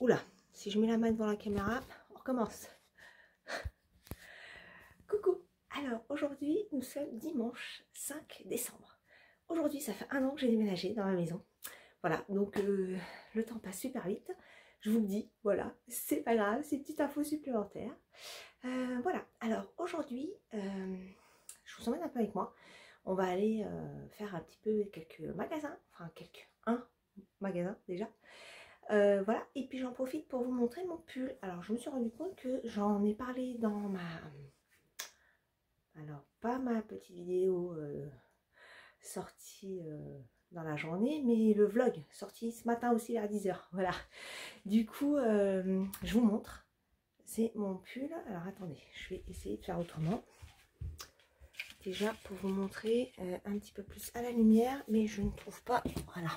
Oula, si je mets la main devant la caméra, on recommence. Coucou. Alors aujourd'hui, nous sommes dimanche 5 décembre. Aujourd'hui, ça fait 1 an que j'ai déménagé dans ma maison. Voilà, donc le temps passe super vite. Je vous le dis, voilà, c'est pas grave, c'est une petite info supplémentaire. Voilà, alors aujourd'hui, je vous emmène un peu avec moi. On va aller faire un petit peu quelques magasins, enfin un magasin déjà. Voilà, et puis j'en profite pour vous montrer mon pull. Alors je me suis rendu compte que j'en ai parlé dans ma... Alors pas ma petite vidéo sortie dans la journée, mais le vlog sorti ce matin aussi vers 10 h. Voilà, du coup je vous montre. C'est mon pull. Alors attendez, je vais essayer de faire autrement. Déjà pour vous montrer un petit peu plus à la lumière, mais je ne trouve pas. Voilà,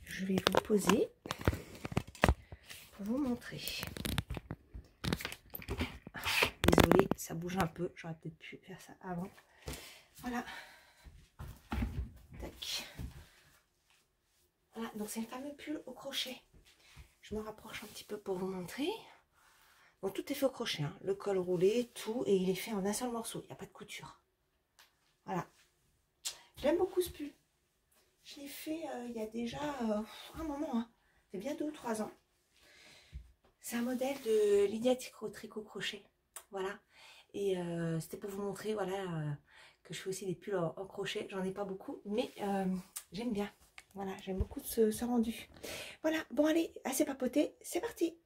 je vais vous poser pour vous montrer. Désolée, ça bouge un peu, j'aurais peut-être pu faire ça avant. Voilà. Tac. Voilà, donc c'est le fameux pull au crochet. Je me rapproche un petit peu pour vous montrer. Donc tout est fait au crochet, hein. Le col roulé, tout, et il est fait en un seul morceau, il n'y a pas de couture. Voilà. J'aime beaucoup ce pull. Je l'ai fait il y a déjà un moment, hein. C'est bien 2 ou 3 ans. C'est un modèle de Lydia Tricot Crochet. Voilà. Et c'était pour vous montrer, voilà, que je fais aussi des pulls en crochet. J'en ai pas beaucoup, mais j'aime bien. Voilà, j'aime beaucoup ce rendu. Voilà, bon allez, assez papoté, c'est parti.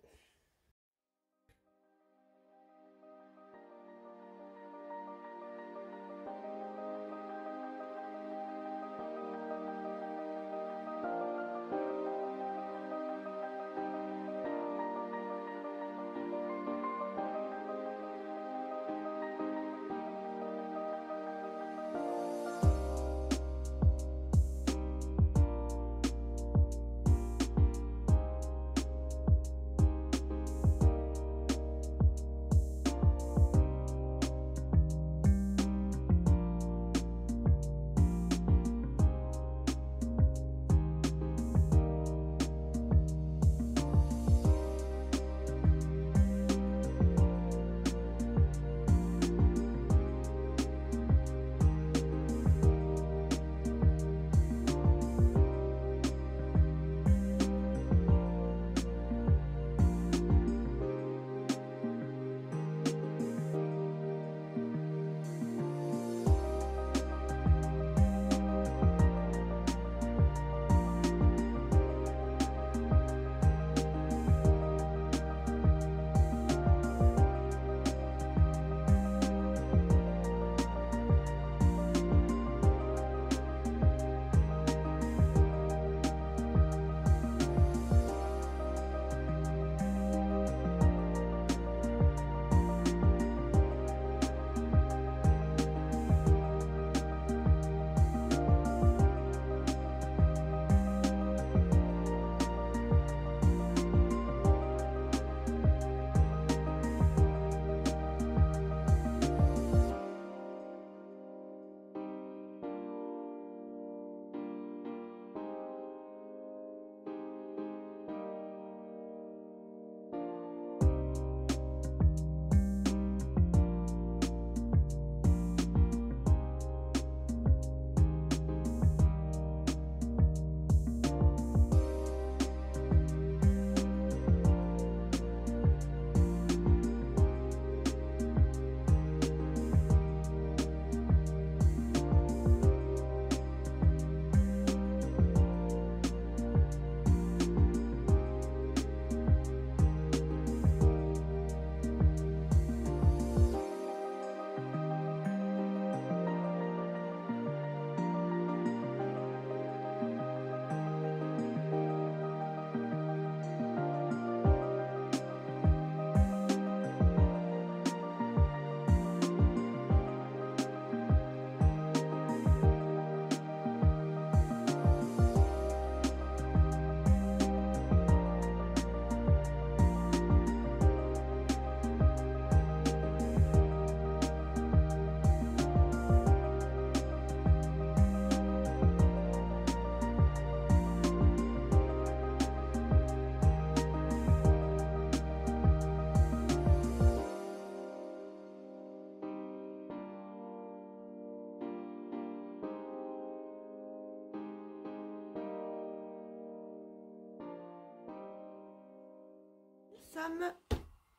sommes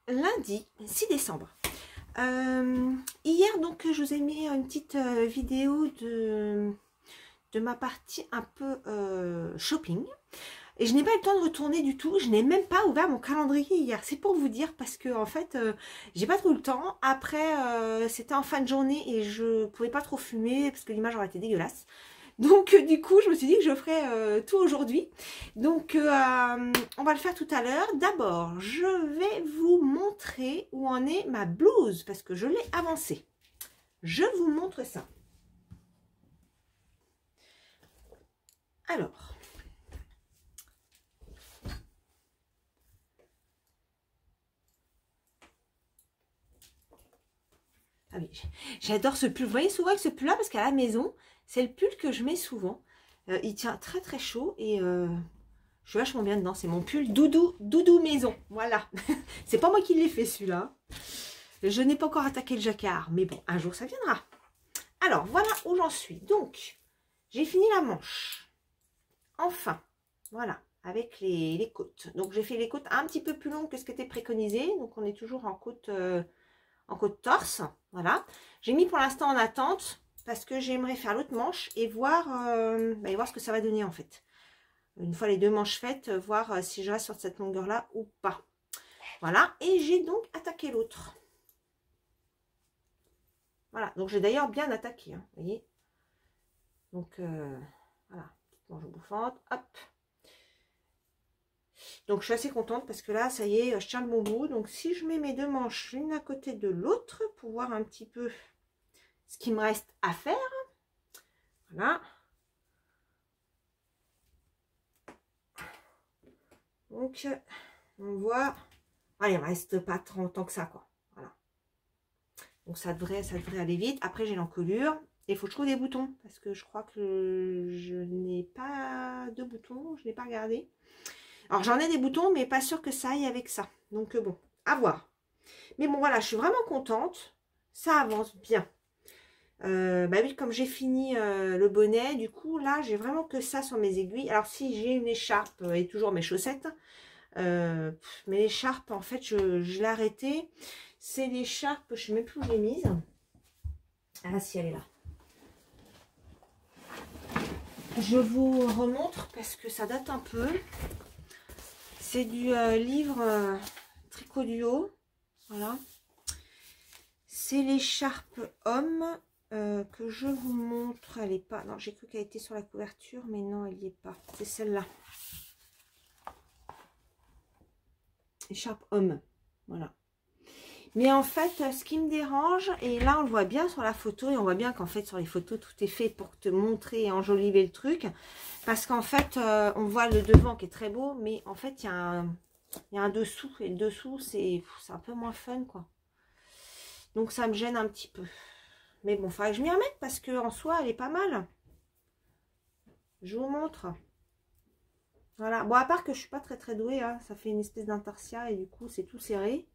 lundi 6 décembre. Hier, donc, je vous ai mis une petite vidéo de ma partie un peu shopping. Et je n'ai pas eu le temps de retourner du tout. Je n'ai même pas ouvert mon calendrier hier. C'est pour vous dire parce que en fait, j'ai pas trop le temps. Après, c'était en fin de journée et je pouvais pas trop fumer parce que l'image aurait été dégueulasse. Donc du coup, je me suis dit que je ferais tout aujourd'hui. Donc on va le faire tout à l'heure. D'abord, je vais vous montrer où en est ma blouse parce que je l'ai avancée. Je vous montre ça. Alors. Ah oui, j'adore ce pull. Vous voyez souvent avec ce pull-là parce qu'à la maison, c'est le pull que je mets souvent. Il tient très très chaud et je suis vachement bien dedans. C'est mon pull doudou maison. Voilà. C'est pas moi qui l'ai fait celui-là. Je n'ai pas encore attaqué le jacquard, mais bon, un jour ça viendra. Alors, voilà où j'en suis. Donc, j'ai fini la manche. Enfin, voilà, avec les côtes. Donc, j'ai fait les côtes un petit peu plus longues que ce qui était préconisé. Donc, on est toujours en côte torse. Voilà. J'ai mis pour l'instant en attente parce que j'aimerais faire l'autre manche et voir, voir ce que ça va donner en fait. Une fois les deux manches faites, voir si je reste sur cette longueur-là ou pas. Voilà. Et j'ai donc attaqué l'autre. Voilà. Donc, j'ai d'ailleurs bien attaqué. Hein, vous voyez. Donc, voilà. Petite manche bouffante. Hop. Donc, je suis assez contente parce que là, ça y est, je tiens le bon bout. Donc, si je mets mes deux manches l'une à côté de l'autre pour voir un petit peu ce qu'il me reste à faire. Voilà. Donc, on voit. Ah, il ne reste pas 30 ans que ça, quoi. Voilà. Donc, ça devrait aller vite. Après, j'ai l'encolure. Et il faut que je trouve des boutons parce que je crois que je n'ai pas de boutons. Je n'ai pas regardé. Alors, j'en ai des boutons, mais pas sûr que ça aille avec ça. Donc, bon, à voir. Mais bon, voilà, je suis vraiment contente. Ça avance bien. Oui, comme j'ai fini le bonnet, du coup, là, j'ai vraiment que ça sur mes aiguilles. Alors, si j'ai une écharpe et toujours mes chaussettes, mais l'écharpe, en fait, je l'ai arrêtée. C'est l'écharpe, je ne sais même plus où je l'ai mise. Ah, si, elle est là. Je vous remontre parce que ça date un peu. C'est du livre Tricot Duo. Voilà. C'est l'écharpe homme que je vous montre. Elle n'est pas. Non, j'ai cru qu'elle était sur la couverture, mais non, elle n'y est pas. C'est celle-là. Écharpe homme. Voilà. Mais en fait, ce qui me dérange, et là on le voit bien sur la photo, et on voit bien qu'en fait sur les photos, tout est fait pour te montrer et enjoliver le truc. Parce qu'en fait, on voit le devant qui est très beau, mais en fait, il y a un dessous. Et le dessous, c'est un peu moins fun, quoi. Donc, ça me gêne un petit peu. Mais bon, il faudrait que je m'y remette parce qu'en soi, elle est pas mal. Je vous montre. Voilà. Bon, à part que je suis pas très très douée, hein, ça fait une espèce d'intarsia et du coup, c'est tout serré.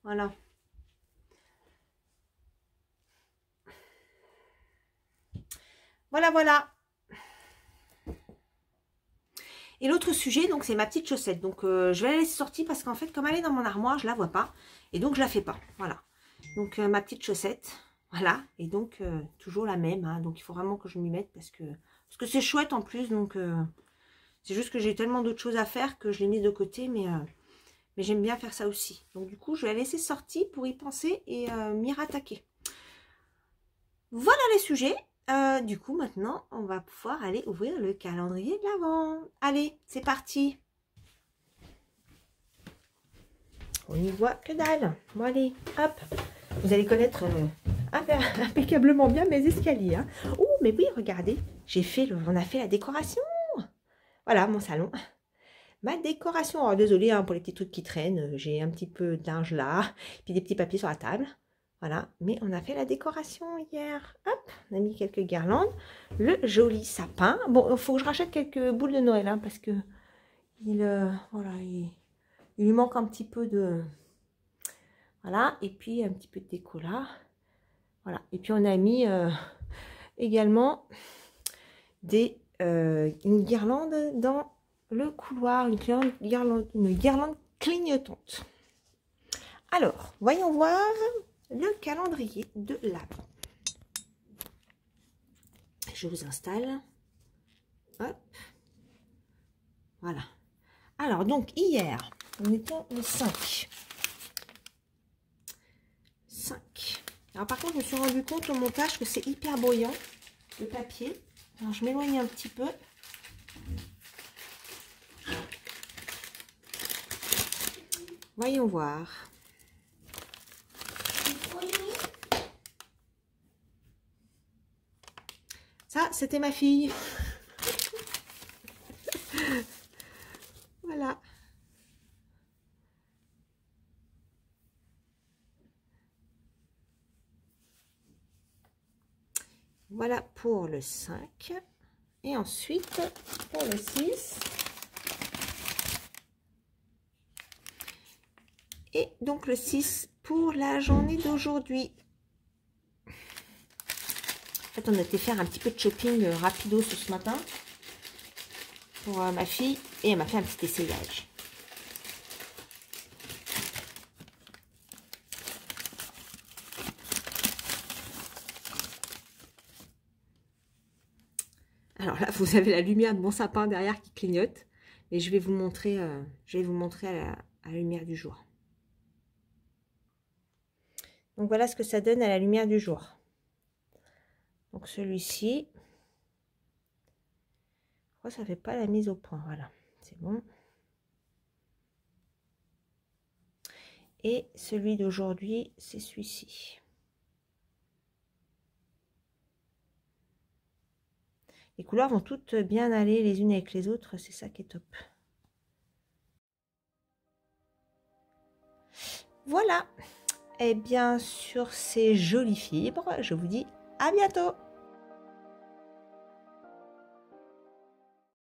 Voilà. Voilà, voilà. Et l'autre sujet, donc, c'est ma petite chaussette. Donc, je vais la laisser sortie parce qu'en fait, comme elle est dans mon armoire, je la vois pas. Et donc, je la fais pas. Voilà. Donc, ma petite chaussette. Voilà. Et donc, toujours la même. Hein, donc, il faut vraiment que je m'y mette parce que c'est chouette en plus. Donc, c'est juste que j'ai tellement d'autres choses à faire que je l'ai mis de côté. Mais j'aime bien faire ça aussi. Donc, du coup, je vais la laisser sortie pour y penser et m'y rattaquer. Voilà les sujets. Du coup, maintenant, on va pouvoir aller ouvrir le calendrier de l'Avent. Allez, c'est parti. On n'y voit que dalle. Bon, allez, hop. Vous allez connaître impeccablement bien mes escaliers. Hein. Oh, mais oui, regardez. On a fait la décoration. Voilà, mon salon. Ma décoration. Alors, désolée hein, pour les petits trucs qui traînent. J'ai un petit peu de linge là. Puis des petits papiers sur la table. Voilà, mais on a fait la décoration hier. Hop, on a mis quelques guirlandes. Le joli sapin. Bon, il faut que je rachète quelques boules de Noël, hein, parce que voilà, il lui manque un petit peu de... Voilà, et puis un petit peu de déco là. Voilà, et puis on a mis également une guirlande dans le couloir. Une guirlande clignotantes. Alors, voyons voir le calendrier de l'Avent. Je vous installe. Hop. Voilà. Alors, donc, hier, on était le 5. 5. Alors, par contre, je me suis rendu compte au montage que c'est hyper bruyant, le papier. Alors, je m'éloigne un petit peu. Voyons voir. Ça, c'était ma fille. Voilà. Voilà pour le 5. Et ensuite, pour le 6. Et donc le 6 pour la journée d'aujourd'hui. En fait, on a été faire un petit peu de shopping rapido ce matin pour ma fille et elle m'a fait un petit essayage. Alors là, vous avez la lumière de mon sapin derrière qui clignote, mais je vais vous montrer, à la lumière du jour. Donc voilà ce que ça donne à la lumière du jour. Donc celui-ci, je crois que ça fait pas la mise au point. Voilà, c'est bon. Et celui d'aujourd'hui, c'est celui-ci. Les couleurs vont toutes bien aller les unes avec les autres, c'est ça qui est top. Voilà. Et bien sur ces jolies fibres, je vous dis à bientôt.